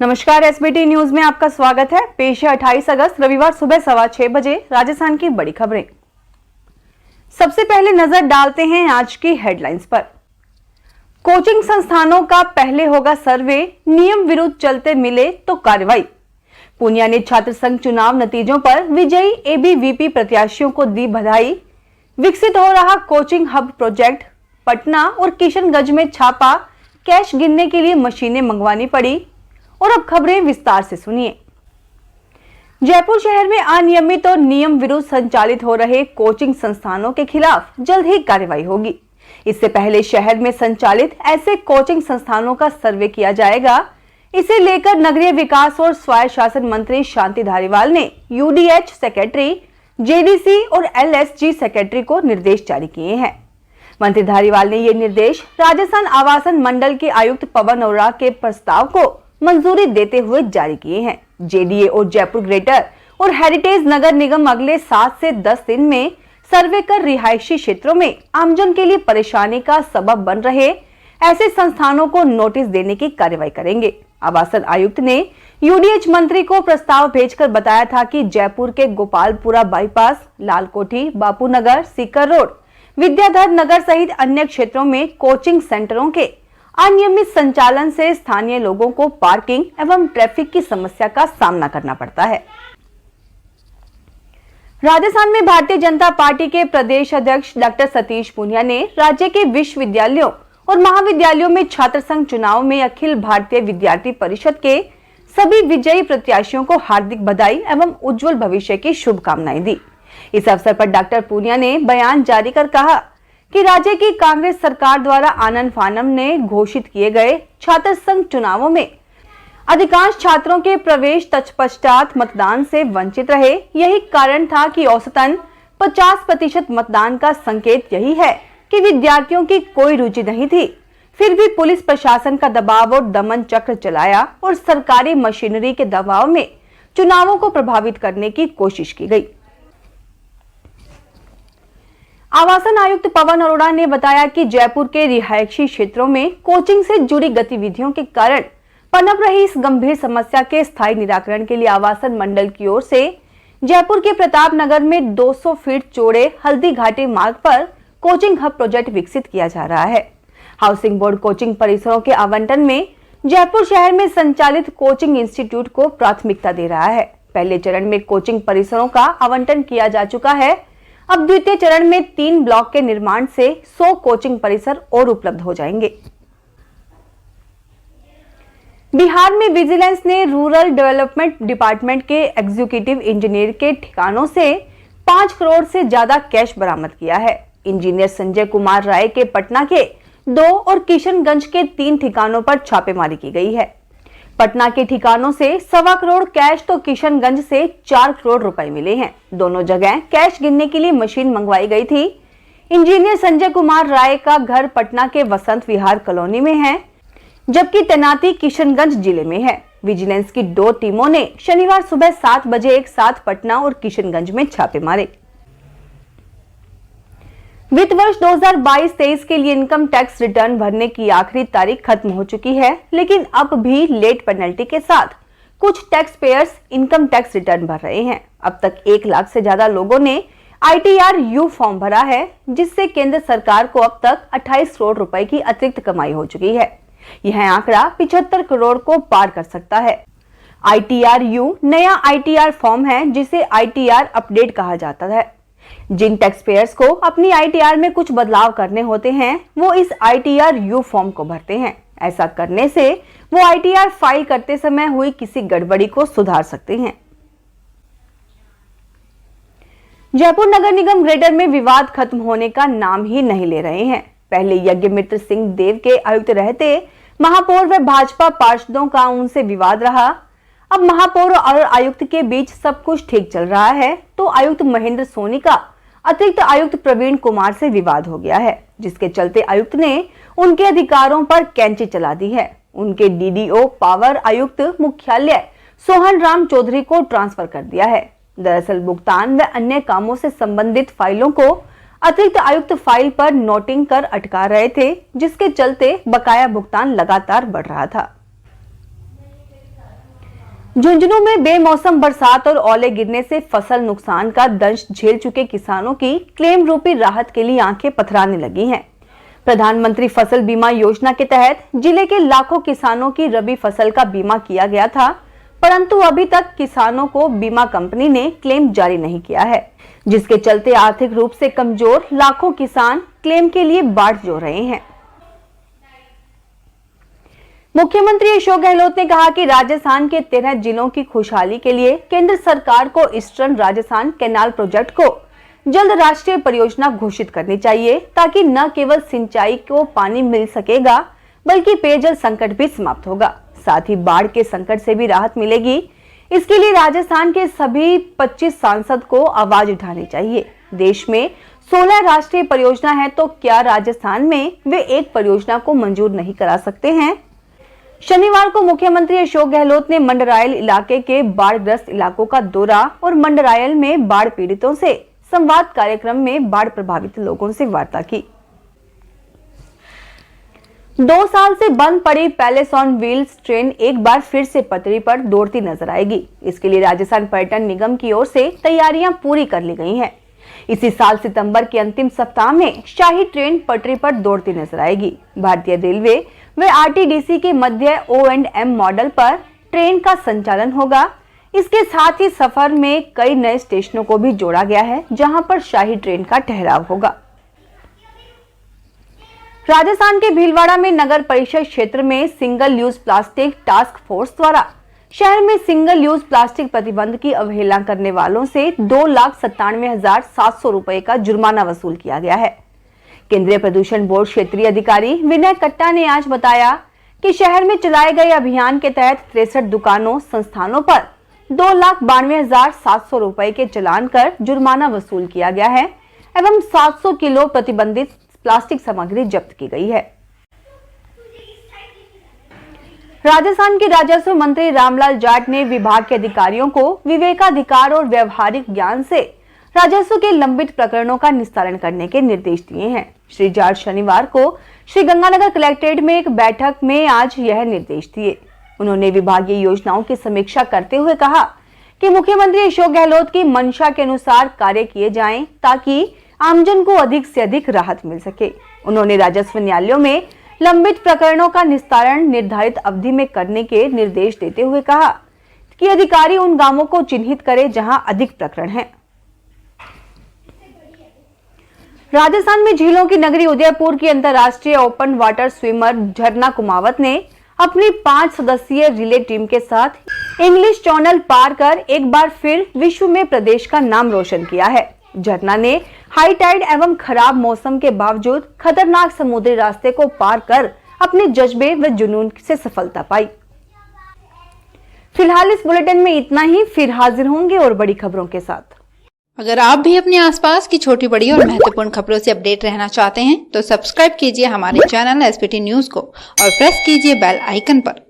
नमस्कार, SBT news में आपका स्वागत है। पेश है 28 अगस्त रविवार सुबह 6:15 बजे राजस्थान की बड़ी खबरें। सबसे पहले नजर डालते हैं आज की हेडलाइंस पर। कोचिंग संस्थानों का पहले होगा सर्वे, नियम विरुद्ध चलते मिले तो कार्रवाई। पूनिया ने छात्र संघ चुनाव नतीजों पर विजयी एबीवीपी प्रत्याशियों को दी बधाई। विकसित हो रहा कोचिंग हब प्रोजेक्ट, पटना और किशनगंज में छापा, कैश गिनने के लिए मशीनें मंगवानी पड़ी। और अब खबरें विस्तार से सुनिए। जयपुर शहर में अनियमित और नियम विरुद्ध संचालित हो रहे कोचिंग संस्थानों के खिलाफ जल्द ही कार्रवाई होगी। इससे पहले शहर में संचालित ऐसे कोचिंग संस्थानों का सर्वे किया जाएगा। इसे लेकर नगरीय विकास और स्वायत्त शासन मंत्री शांति धारीवाल ने यूडीएच सेक्रेटरी, जेडीसी और एलएसजी सेक्रेटरी को निर्देश जारी किए हैं। मंत्री धारीवाल ने ये निर्देश राजस्थान आवासन मंडल के आयुक्त पवन अरोड़ा के प्रस्ताव को मंजूरी देते हुए जारी किए हैं। जेडीए और जयपुर ग्रेटर और हेरिटेज नगर निगम अगले 7 से 10 दिन में सर्वे कर रिहायशी क्षेत्रों में आमजन के लिए परेशानी का सबब बन रहे ऐसे संस्थानों को नोटिस देने की कार्रवाई करेंगे। आवासन आयुक्त ने यूडीएच मंत्री को प्रस्ताव भेजकर बताया था कि जयपुर के गोपालपुरा बाईपास, लालकोठी, बापूनगर, सीकर रोड, विद्याधर नगर सहित अन्य क्षेत्रों में कोचिंग सेंटरों के अनियमित संचालन से स्थानीय लोगों को पार्किंग एवं ट्रैफिक की समस्या का सामना करना पड़ता है। राजस्थान में भारतीय जनता पार्टी के प्रदेश अध्यक्ष डॉक्टर सतीश पूनिया ने राज्य के विश्वविद्यालयों और महाविद्यालयों में छात्र संघ चुनाव में अखिल भारतीय विद्यार्थी परिषद के सभी विजयी प्रत्याशियों को हार्दिक बधाई एवं उज्जवल भविष्य की शुभकामनाएं दी। इस अवसर पर डॉक्टर पूनिया ने बयान जारी कर कहा कि राज्य की कांग्रेस सरकार द्वारा आनन फानन ने घोषित किए गए छात्र संघ चुनावों में अधिकांश छात्रों के प्रवेश तत्पश्चात मतदान से वंचित रहे। यही कारण था कि औसतन 50% मतदान का संकेत यही है कि विद्यार्थियों की कोई रुचि नहीं थी। फिर भी पुलिस प्रशासन का दबाव और दमन चक्र चलाया और सरकारी मशीनरी के दबाव में चुनावों को प्रभावित करने की कोशिश की गई। आवासन आयुक्त पवन अरोड़ा ने बताया कि जयपुर के रिहायशी क्षेत्रों में कोचिंग से जुड़ी गतिविधियों के कारण पनप रही इस गंभीर समस्या के स्थायी निराकरण के लिए आवासन मंडल की ओर से जयपुर के प्रताप नगर में 200 फीट चौड़े हल्दी घाटी मार्ग पर कोचिंग हब प्रोजेक्ट विकसित किया जा रहा है। हाउसिंग बोर्ड कोचिंग परिसरों के आवंटन में जयपुर शहर में संचालित कोचिंग इंस्टीट्यूट को प्राथमिकता दे रहा है। पहले चरण में कोचिंग परिसरों का आवंटन किया जा चुका है। अब द्वितीय चरण में 3 ब्लॉक के निर्माण से 100 कोचिंग परिसर और उपलब्ध हो जाएंगे। बिहार में विजिलेंस ने रूरल डेवलपमेंट डिपार्टमेंट के एग्जीक्यूटिव इंजीनियर के ठिकानों से 5 करोड़ से ज्यादा कैश बरामद किया है। इंजीनियर संजय कुमार राय के पटना के 2 और किशनगंज के 3 ठिकानों पर छापेमारी की गई है। पटना के ठिकानों से 1.25 करोड़ कैश तो किशनगंज से 4 करोड़ रुपए मिले हैं। दोनों जगह कैश गिनने के लिए मशीन मंगवाई गई थी। इंजीनियर संजय कुमार राय का घर पटना के वसंत विहार कॉलोनी में है, जबकि तैनाती किशनगंज जिले में है। विजिलेंस की 2 टीमों ने शनिवार सुबह 7 बजे एक साथ पटना और किशनगंज में छापे मारे। वित्त वर्ष 2022-23 के लिए इनकम टैक्स रिटर्न भरने की आखिरी तारीख खत्म हो चुकी है, लेकिन अब भी लेट पेनल्टी के साथ कुछ tax payers income tax return भर रहे हैं। अब तक 1 लाख से ज्यादा लोगों ने ITR-U फॉर्म भरा है, जिससे केंद्र सरकार को अब तक 28 करोड़ रुपए की अतिरिक्त कमाई हो चुकी है। यह आंकड़ा 75 करोड़ को पार कर सकता है। ITR-U नया ITR फॉर्म है, जिसे ITR अपडेट कहा जाता है। जिन टैक्स पेयर्स को अपनी ITR में कुछ बदलाव करने होते हैं, वो इस ITR-U फॉर्म को भरते हैं। ऐसा करने से वो ITR फाइल करते समय हुई किसी गड़बड़ी को सुधार सकते हैं। जयपुर नगर निगम ग्रेटर में विवाद खत्म होने का नाम ही नहीं ले रहे हैं। पहले यज्ञमित्र सिंह देव के आयुक्त रहते महापौर व भाजपा पार्षदों का उनसे विवाद रहा। अब महापौर और आयुक्त के बीच सब कुछ ठीक चल रहा है, तो आयुक्त महेंद्र सोनी का अतिरिक्त आयुक्त प्रवीण कुमार से विवाद हो गया है, जिसके चलते आयुक्त ने उनके अधिकारों पर कैंची चला दी है। उनके DDO पावर आयुक्त मुख्यालय सोहन राम चौधरी को ट्रांसफर कर दिया है। दरअसल भुगतान व अन्य कामों से संबंधित फाइलों को अतिरिक्त आयुक्त फाइल पर नोटिंग कर अटका रहे थे, जिसके चलते बकाया भुगतान लगातार बढ़ रहा था। झुंझुनू में बेमौसम बरसात और ओले गिरने से फसल नुकसान का दंश झेल चुके किसानों की क्लेम रूपी राहत के लिए आंखें पथराने लगी हैं। प्रधानमंत्री फसल बीमा योजना के तहत जिले के लाखों किसानों की रबी फसल का बीमा किया गया था, परंतु अभी तक किसानों को बीमा कंपनी ने क्लेम जारी नहीं किया है, जिसके चलते आर्थिक रूप से कमजोर लाखों किसान क्लेम के लिए बाट जोड़ रहे हैं। मुख्यमंत्री अशोक गहलोत ने कहा कि राजस्थान के 13 जिलों की खुशहाली के लिए केंद्र सरकार को ईस्टर्न राजस्थान कैनाल प्रोजेक्ट को जल्द राष्ट्रीय परियोजना घोषित करनी चाहिए, ताकि न केवल सिंचाई को पानी मिल सकेगा बल्कि पेयजल संकट भी समाप्त होगा। साथ ही बाढ़ के संकट से भी राहत मिलेगी। इसके लिए राजस्थान के सभी 25 सांसद को आवाज उठानी चाहिए। देश में 16 राष्ट्रीय परियोजना है, तो क्या राजस्थान में वे एक परियोजना को मंजूर नहीं करा सकते हैं? शनिवार को मुख्यमंत्री अशोक गहलोत ने मंडरायल इलाके के बाढ़ग्रस्त इलाकों का दौरा और मंडरायल में बाढ़ पीड़ितों से संवाद कार्यक्रम में बाढ़ प्रभावित लोगों से वार्ता की। 2 साल से बंद पड़ी पैलेस ऑन व्हील्स ट्रेन एक बार फिर से पटरी पर दौड़ती नजर आएगी। इसके लिए राजस्थान पर्यटन निगम की ओर से तैयारियां पूरी कर ली गई हैं। इसी साल सितंबर के अंतिम सप्ताह में शाही ट्रेन पटरी पर दौड़ती नजर आएगी। भारतीय रेलवे व आरटीडीसी के मध्य O&M मॉडल पर ट्रेन का संचालन होगा। इसके साथ ही सफर में कई नए स्टेशनों को भी जोड़ा गया है, जहां पर शाही ट्रेन का ठहराव होगा। राजस्थान के भीलवाड़ा में नगर परिषद क्षेत्र में single use plastic task force द्वारा शहर में सिंगल यूज प्लास्टिक प्रतिबंध की अवहेलना करने वालों से 2,97,700 रुपए का जुर्माना वसूल किया गया है। केंद्रीय प्रदूषण बोर्ड क्षेत्रीय अधिकारी विनय कट्टा ने आज बताया कि शहर में चलाए गए अभियान के तहत 63 दुकानों संस्थानों पर 2,92,700 रुपए के चालान कर जुर्माना वसूल किया गया है एवं 700 किलो प्रतिबंधित प्लास्टिक सामग्री जब्त की गई है। राजस्थान के राजस्व मंत्री रामलाल जाट ने विभाग के अधिकारियों को विवेकाधिकार और व्यवहारिक ज्ञान से राजस्व के लंबित प्रकरणों का निस्तारण करने के निर्देश दिए हैं। श्री जाट शनिवार को श्रीगंगानगर कलेक्ट्रेट में एक बैठक में आज यह निर्देश दिए। उन्होंने विभागीय योजनाओं की समीक्षा करते हुए कहा कि मुख्यमंत्री अशोक गहलोत की मंशा के अनुसार कार्य किए जाएं, ताकि आमजन को अधिक से अधिक राहत मिल सके। उन्होंने राजस्व न्यायालयों में लंबित प्रकरणों का निस्तारण निर्धारित अवधि में करने के निर्देश देते हुए कहा कि अधिकारी उन गांवों को चिन्हित करें जहां अधिक प्रकरण हैं। राजस्थान में झीलों की नगरी उदयपुर की अंतर्राष्ट्रीय ओपन वाटर स्विमर झरना कुमावत ने अपनी 5 सदस्यीय रिले टीम के साथ इंग्लिश चैनल पार कर एक बार फिर विश्व में प्रदेश का नाम रोशन किया है। झरना ने हाई टाइड एवं खराब मौसम के बावजूद खतरनाक समुद्री रास्ते को पार कर अपने जज्बे व जुनून से सफलता पाई। फिलहाल इस बुलेटिन में इतना ही, फिर हाजिर होंगे और बड़ी खबरों के साथ। अगर आप भी अपने आसपास की छोटी बड़ी और महत्वपूर्ण खबरों से अपडेट रहना चाहते हैं तो सब्सक्राइब कीजिए हमारे चैनल SPT न्यूज को और प्रेस कीजिए बेल आइकन पर।